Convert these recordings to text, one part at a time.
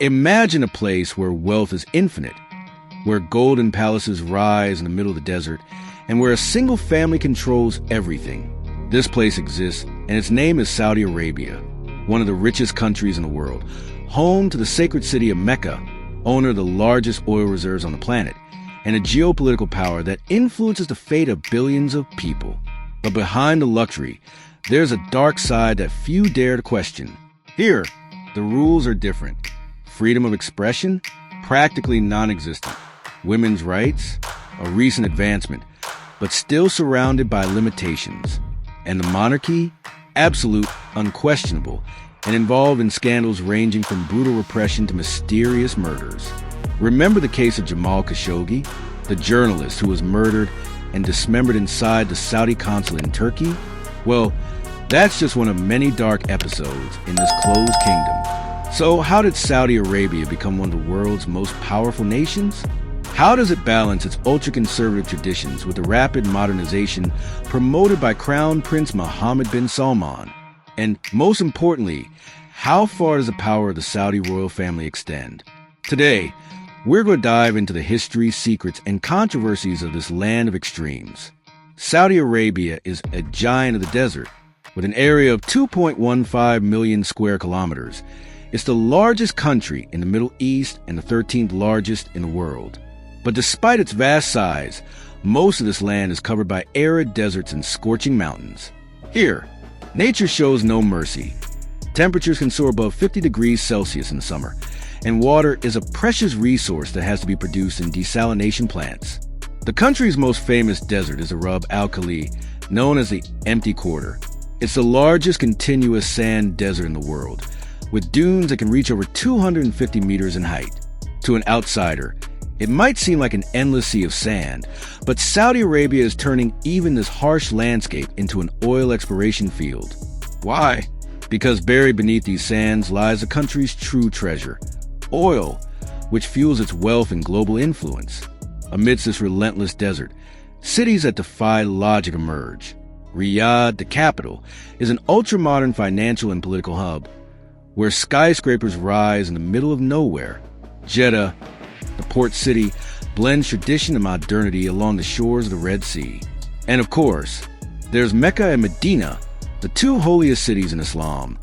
Imagine a place where wealth is infinite, where golden palaces rise in the middle of the desert, and where a single family controls everything. This place exists, and its name is Saudi Arabia, one of the richest countries in the world, home to the sacred city of Mecca, owner of the largest oil reserves on the planet, and a geopolitical power that influences the fate of billions of people. But behind the luxury, there's a dark side that few dare to question. Here, the rules are different. Freedom of expression? Practically non-existent. Women's rights? A recent advancement, but still surrounded by limitations. And the monarchy? Absolute, unquestionable, and involved in scandals ranging from brutal repression to mysterious murders. Remember the case of Jamal Khashoggi, the journalist who was murdered and dismembered inside the Saudi consulate in Turkey? Well, that's just one of many dark episodes in this closed kingdom. So how did Saudi Arabia become one of the world's most powerful nations? How does it balance its ultra-conservative traditions with the rapid modernization promoted by Crown Prince Mohammed bin Salman? And most importantly, how far does the power of the Saudi royal family extend? Today, we're going to dive into the history, secrets, and controversies of this land of extremes. Saudi Arabia is a giant of the desert with an area of 2.15 million square kilometers. It's the largest country in the Middle East and the 13th largest in the world. But despite its vast size, most of this land is covered by arid deserts and scorching mountains. Here, nature shows no mercy. Temperatures can soar above 50 degrees Celsius in the summer, and water is a precious resource that has to be produced in desalination plants. The country's most famous desert is the Rub al Khali, known as the Empty Quarter. It's the largest continuous sand desert in the world, with dunes that can reach over 250 meters in height. To an outsider, it might seem like an endless sea of sand, but Saudi Arabia is turning even this harsh landscape into an oil exploration field. Why? Because buried beneath these sands lies the country's true treasure, oil, which fuels its wealth and global influence. Amidst this relentless desert, cities that defy logic emerge. Riyadh, the capital, is an ultra-modern financial and political hub, where skyscrapers rise in the middle of nowhere. Jeddah, the port city, blends tradition and modernity along the shores of the Red Sea. And of course, there's Mecca and Medina, the two holiest cities in Islam,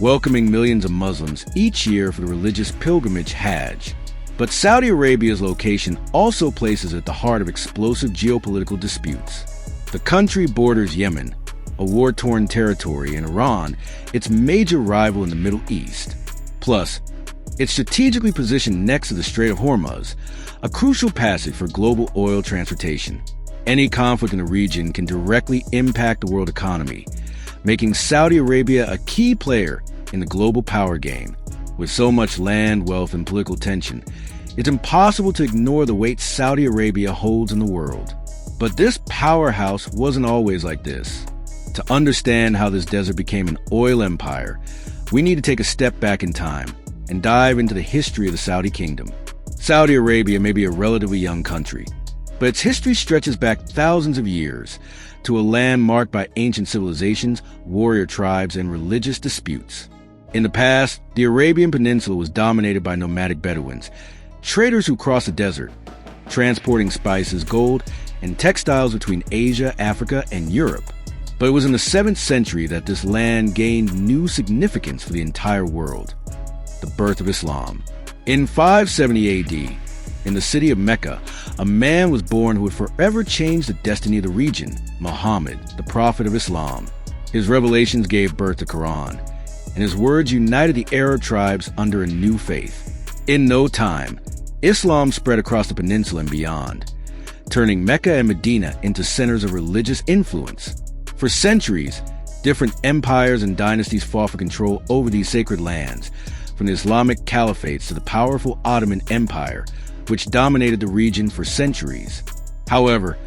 welcoming millions of Muslims each year for the religious pilgrimage Hajj. But Saudi Arabia's location also places it at the heart of explosive geopolitical disputes. The country borders Yemen, a war-torn territory, in Iran, its major rival in the Middle East. Plus, it's strategically positioned next to the Strait of Hormuz, a crucial passage for global oil transportation. Any conflict in the region can directly impact the world economy, making Saudi Arabia a key player in the global power game. With so much land, wealth, and political tension, it's impossible to ignore the weight Saudi Arabia holds in the world. But this powerhouse wasn't always like this. To understand how this desert became an oil empire, we need to take a step back in time and dive into the history of the Saudi kingdom. Saudi Arabia may be a relatively young country, but its history stretches back thousands of years to a land marked by ancient civilizations, warrior tribes, and religious disputes. In the past, the Arabian Peninsula was dominated by nomadic Bedouins, traders who crossed the desert, transporting spices, gold, and textiles between Asia, Africa, and Europe. But it was in the 7th century that this land gained new significance for the entire world: the birth of Islam. In 570 AD, in the city of Mecca, a man was born who would forever change the destiny of the region: Muhammad, the prophet of Islam. His revelations gave birth to Quran, and his words united the Arab tribes under a new faith. In no time, Islam spread across the peninsula and beyond, turning Mecca and Medina into centers of religious influence. For centuries, different empires and dynasties fought for control over these sacred lands, from the Islamic caliphates to the powerful Ottoman Empire, which dominated the region for centuries. However,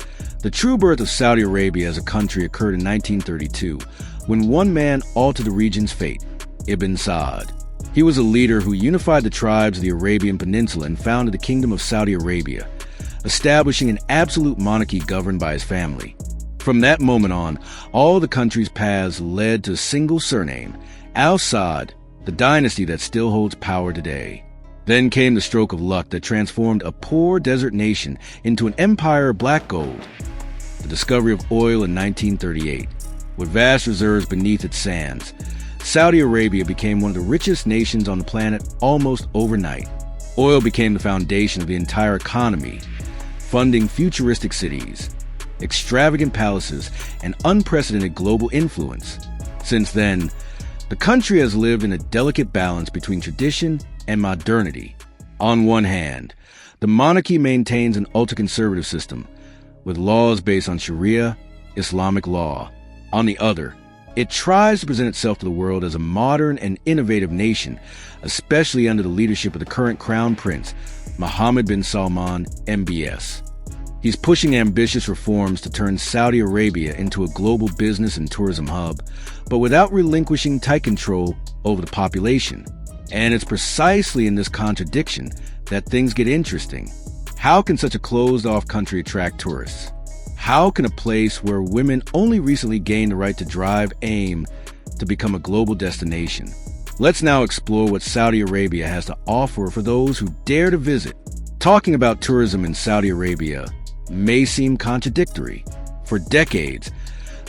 the true birth of Saudi Arabia as a country occurred in 1932, when one man altered the region's fate: Ibn Saud. He was a leader who unified the tribes of the Arabian Peninsula and founded the Kingdom of Saudi Arabia, establishing an absolute monarchy governed by his family. From that moment on, all the country's paths led to a single surname: Al Saud, the dynasty that still holds power today. Then came the stroke of luck that transformed a poor desert nation into an empire of black gold. The discovery of oil in 1938. With vast reserves beneath its sands, Saudi Arabia became one of the richest nations on the planet almost overnight. Oil became the foundation of the entire economy, funding futuristic cities, extravagant palaces, and unprecedented global influence. Since then, the country has lived in a delicate balance between tradition and modernity. On one hand, the monarchy maintains an ultra-conservative system, with laws based on Sharia, Islamic law. On the other, it tries to present itself to the world as a modern and innovative nation, especially under the leadership of the current Crown Prince, Mohammed bin Salman, MBS. He's pushing ambitious reforms to turn Saudi Arabia into a global business and tourism hub, but without relinquishing tight control over the population. And it's precisely in this contradiction that things get interesting. How can such a closed-off country attract tourists? How can a place where women only recently gained the right to drive aim to become a global destination? Let's now explore what Saudi Arabia has to offer for those who dare to visit. Talking about tourism in Saudi Arabia may seem contradictory. For decades,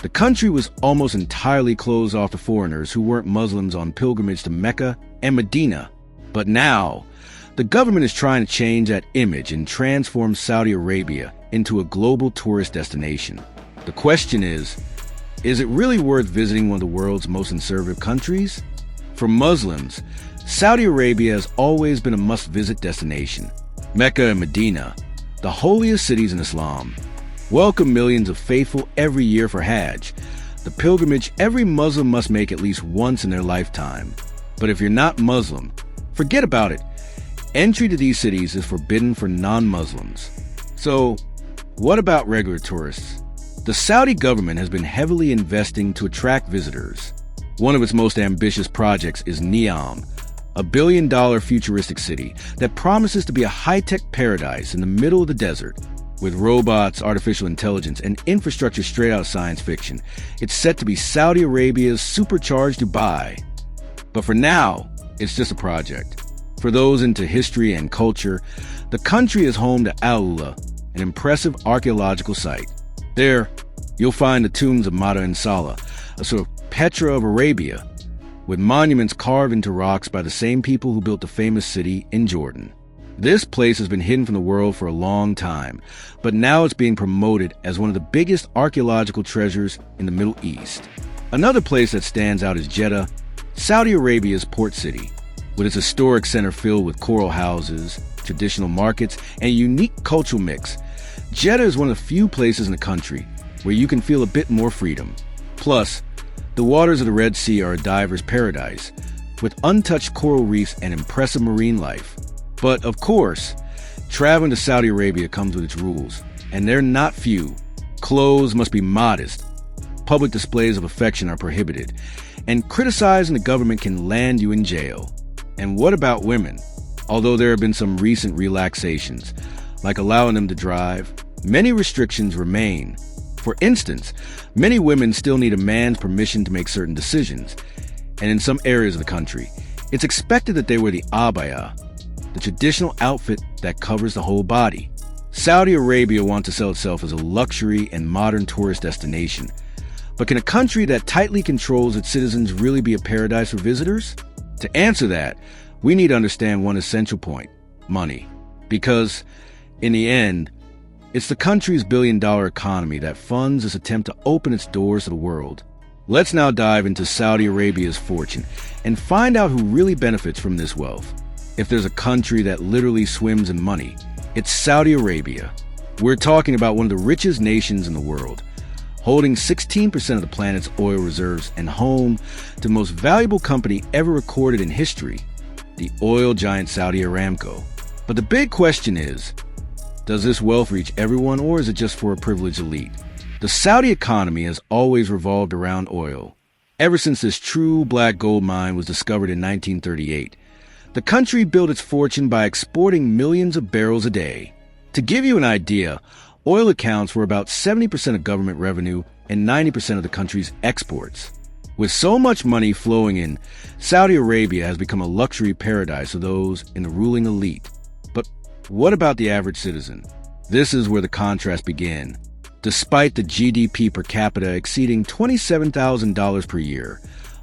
the country was almost entirely closed off to foreigners who weren't Muslims on pilgrimage to Mecca and Medina. But now, the government is trying to change that image and transform Saudi Arabia into a global tourist destination. The question is it really worth visiting one of the world's most conservative countries? For Muslims, Saudi Arabia has always been a must-visit destination. Mecca and Medina, the holiest cities in Islam, welcome millions of faithful every year for Hajj, the pilgrimage every Muslim must make at least once in their lifetime. But if you're not Muslim, forget about it. Entry to these cities is forbidden for non-Muslims. So, what about regular tourists? The Saudi government has been heavily investing to attract visitors. One of its most ambitious projects is Neom, a billion-dollar futuristic city that promises to be a high-tech paradise in the middle of the desert. With robots, artificial intelligence, and infrastructure straight out of science fiction, it's set to be Saudi Arabia's supercharged Dubai. But for now, it's just a project. For those into history and culture, the country is home to Al Ula, an impressive archaeological site. There, you'll find the tombs of Mada and Salah, a sort of Petra of Arabia, with monuments carved into rocks by the same people who built the famous city in Jordan. This place has been hidden from the world for a long time, but now it's being promoted as one of the biggest archaeological treasures in the Middle East. Another place that stands out is Jeddah, Saudi Arabia's port city, with its historic center filled with coral houses, traditional markets, and a unique cultural mix. Jeddah is one of the few places in the country where you can feel a bit more freedom. Plus, the waters of the Red Sea are a diver's paradise, with untouched coral reefs and impressive marine life. But of course, traveling to Saudi Arabia comes with its rules, and they're not few. Clothes must be modest, public displays of affection are prohibited, and criticizing the government can land you in jail. And what about women? Although there have been some recent relaxations, like allowing them to drive, many restrictions remain. For instance, many women still need a man's permission to make certain decisions, and in some areas of the country, it's expected that they wear the abaya, the traditional outfit that covers the whole body. Saudi Arabia wants to sell itself as a luxury and modern tourist destination. But can a country that tightly controls its citizens really be a paradise for visitors? To answer that, we need to understand one essential point: money. Because, in the end, it's the country's billion-dollar economy that funds this attempt to open its doors to the world. Let's now dive into Saudi Arabia's fortune and find out who really benefits from this wealth. If there's a country that literally swims in money, it's Saudi Arabia. We're talking about one of the richest nations in the world, holding 16% of the planet's oil reserves and home to the most valuable company ever recorded in history, the oil giant Saudi Aramco. But the big question is, does this wealth reach everyone, or is it just for a privileged elite? The Saudi economy has always revolved around oil. Ever since this true black gold mine was discovered in 1938, the country built its fortune by exporting millions of barrels a day. To give you an idea, oil accounts for about 70% of government revenue and 90% of the country's exports. With so much money flowing in, Saudi Arabia has become a luxury paradise for those in the ruling elite. But what about the average citizen? This is where the contrast began. Despite the GDP per capita exceeding $27,000 per year,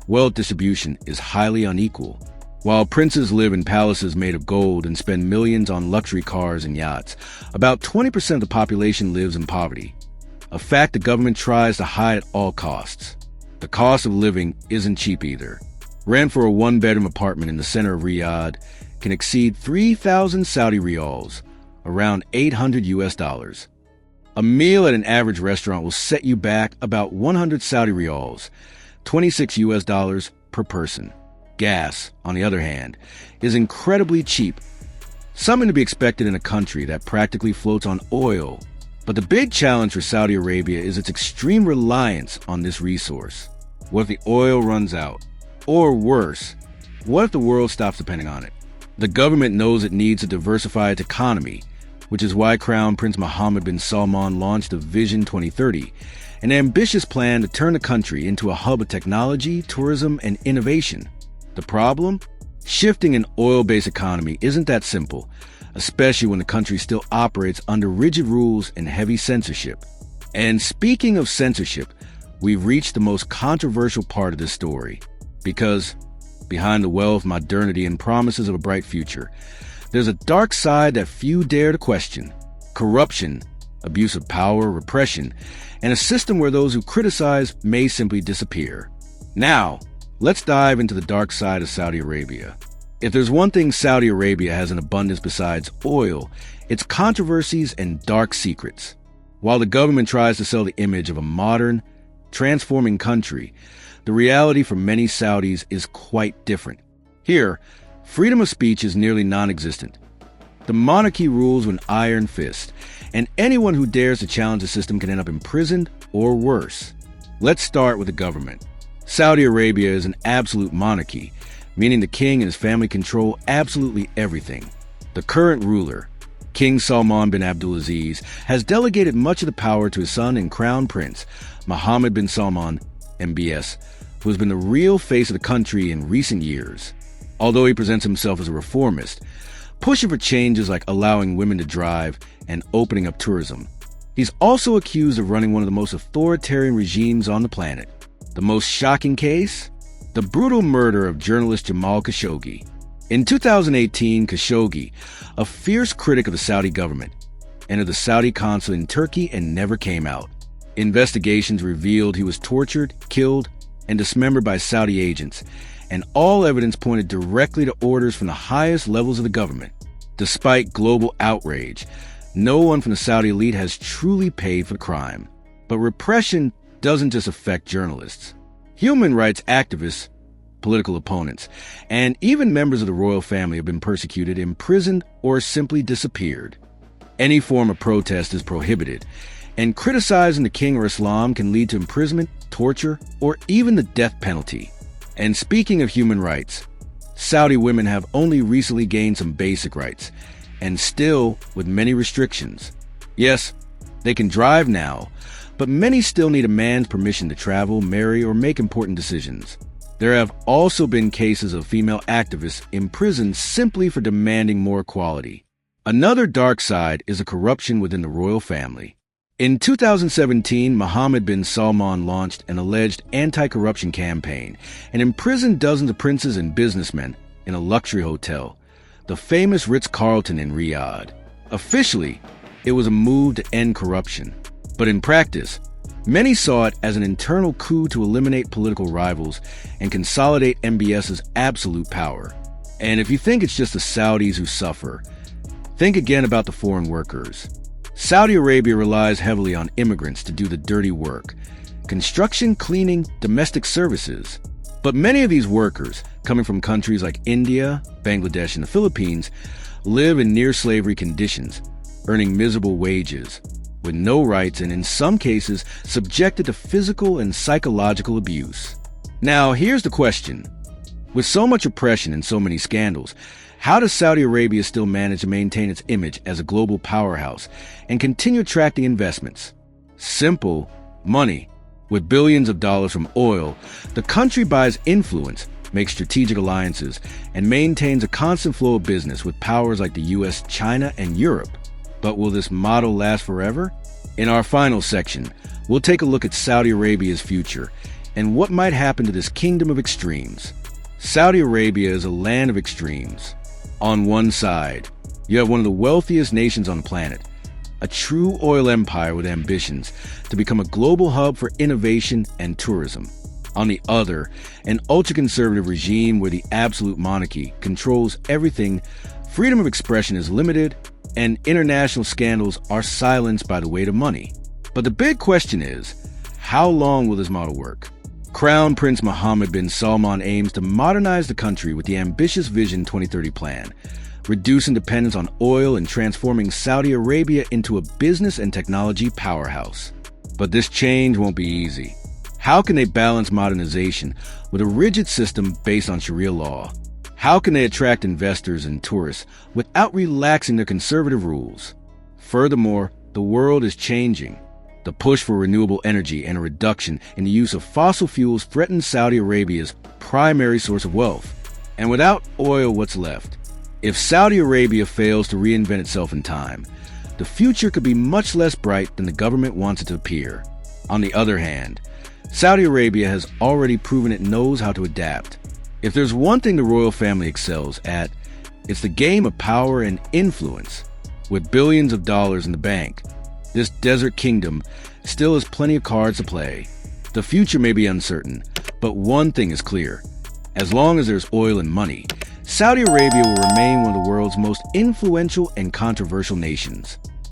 wealth distribution is highly unequal. While princes live in palaces made of gold and spend millions on luxury cars and yachts, about 20% of the population lives in poverty, a fact the government tries to hide at all costs. The cost of living isn't cheap either. Rent for a one-bedroom apartment in the center of Riyadh can exceed 3,000 Saudi riyals, around $800. A meal at an average restaurant will set you back about 100 Saudi riyals, $26 per person. Gas, on the other hand, is incredibly cheap, something to be expected in a country that practically floats on oil. But the big challenge for Saudi Arabia is its extreme reliance on this resource. What if the oil runs out? Or worse, what if the world stops depending on it? The government knows it needs to diversify its economy, which is why Crown Prince Mohammed bin Salman launched the Vision 2030, an ambitious plan to turn the country into a hub of technology, tourism, and innovation. The problem? Shifting an oil-based economy isn't that simple, especially when the country still operates under rigid rules and heavy censorship. And speaking of censorship, we've reached the most controversial part of this story. Because behind the wealth, modernity, and promises of a bright future, there's a dark side that few dare to question. Corruption, abuse of power, repression, and a system where those who criticize may simply disappear. Now, let's dive into the dark side of Saudi Arabia. If there's one thing Saudi Arabia has in abundance besides oil, it's controversies and dark secrets. While the government tries to sell the image of a modern, transforming country, the reality for many Saudis is quite different. Here, freedom of speech is nearly non-existent. The monarchy rules with an iron fist, and anyone who dares to challenge the system can end up imprisoned or worse. Let's start with the government. Saudi Arabia is an absolute monarchy, meaning the king and his family control absolutely everything. The current ruler, King Salman bin Abdulaziz, has delegated much of the power to his son and crown prince, Mohammed bin Salman, MBS, who has been the real face of the country in recent years. Although he presents himself as a reformist, pushing for changes like allowing women to drive and opening up tourism, he's also accused of running one of the most authoritarian regimes on the planet. The most shocking case? The brutal murder of journalist Jamal Khashoggi. In 2018, Khashoggi, a fierce critic of the Saudi government, entered the Saudi consulate in Turkey and never came out. Investigations revealed he was tortured, killed, and dismembered by Saudi agents, and all evidence pointed directly to orders from the highest levels of the government. Despite global outrage, no one from the Saudi elite has truly paid for the crime. But repression doesn't just affect journalists. Human rights activists, political opponents, and even members of the royal family have been persecuted, imprisoned, or simply disappeared. Any form of protest is prohibited, and criticizing the king or Islam can lead to imprisonment, torture, or even the death penalty. And speaking of human rights, Saudi women have only recently gained some basic rights, and still with many restrictions. Yes, they can drive now, but many still need a man's permission to travel, marry, or make important decisions. There have also been cases of female activists imprisoned simply for demanding more equality. Another dark side is the corruption within the royal family. In 2017, Mohammed bin Salman launched an alleged anti-corruption campaign and imprisoned dozens of princes and businessmen in a luxury hotel, the famous Ritz-Carlton in Riyadh. Officially, it was a move to end corruption. But in practice, many saw it as an internal coup to eliminate political rivals and consolidate MBS's absolute power. And if you think it's just the Saudis who suffer, think again about the foreign workers. Saudi Arabia relies heavily on immigrants to do the dirty work: construction, cleaning, domestic services. But many of these workers, coming from countries like India, Bangladesh, and the Philippines, live in near-slavery conditions, earning miserable wages, with no rights and in some cases subjected to physical and psychological abuse. Now, here's the question. With so much oppression and so many scandals, how does Saudi Arabia still manage to maintain its image as a global powerhouse and continue attracting investments? Simple: money. With billions of dollars from oil, the country buys influence, makes strategic alliances, and maintains a constant flow of business with powers like the US, China, and Europe. But will this model last forever? In our final section, we'll take a look at Saudi Arabia's future and what might happen to this kingdom of extremes. Saudi Arabia is a land of extremes. On one side, you have one of the wealthiest nations on the planet, a true oil empire with ambitions to become a global hub for innovation and tourism. On the other, an ultra-conservative regime where the absolute monarchy controls everything, freedom of expression is limited, and international scandals are silenced by the weight of money. But the big question is, how long will this model work? Crown Prince Mohammed bin Salman aims to modernize the country with the ambitious Vision 2030 plan, reducing dependence on oil and transforming Saudi Arabia into a business and technology powerhouse. But this change won't be easy. How can they balance modernization with a rigid system based on Sharia law? How can they attract investors and tourists without relaxing their conservative rules? Furthermore, the world is changing. The push for renewable energy and a reduction in the use of fossil fuels threatens Saudi Arabia's primary source of wealth. And without oil, what's left? If Saudi Arabia fails to reinvent itself in time, the future could be much less bright than the government wants it to appear. On the other hand, Saudi Arabia has already proven it knows how to adapt. If there's one thing the royal family excels at, it's the game of power and influence. With billions of dollars in the bank, this desert kingdom still has plenty of cards to play. The future may be uncertain, but one thing is clear. As long as there's oil and money, Saudi Arabia will remain one of the world's most influential and controversial nations.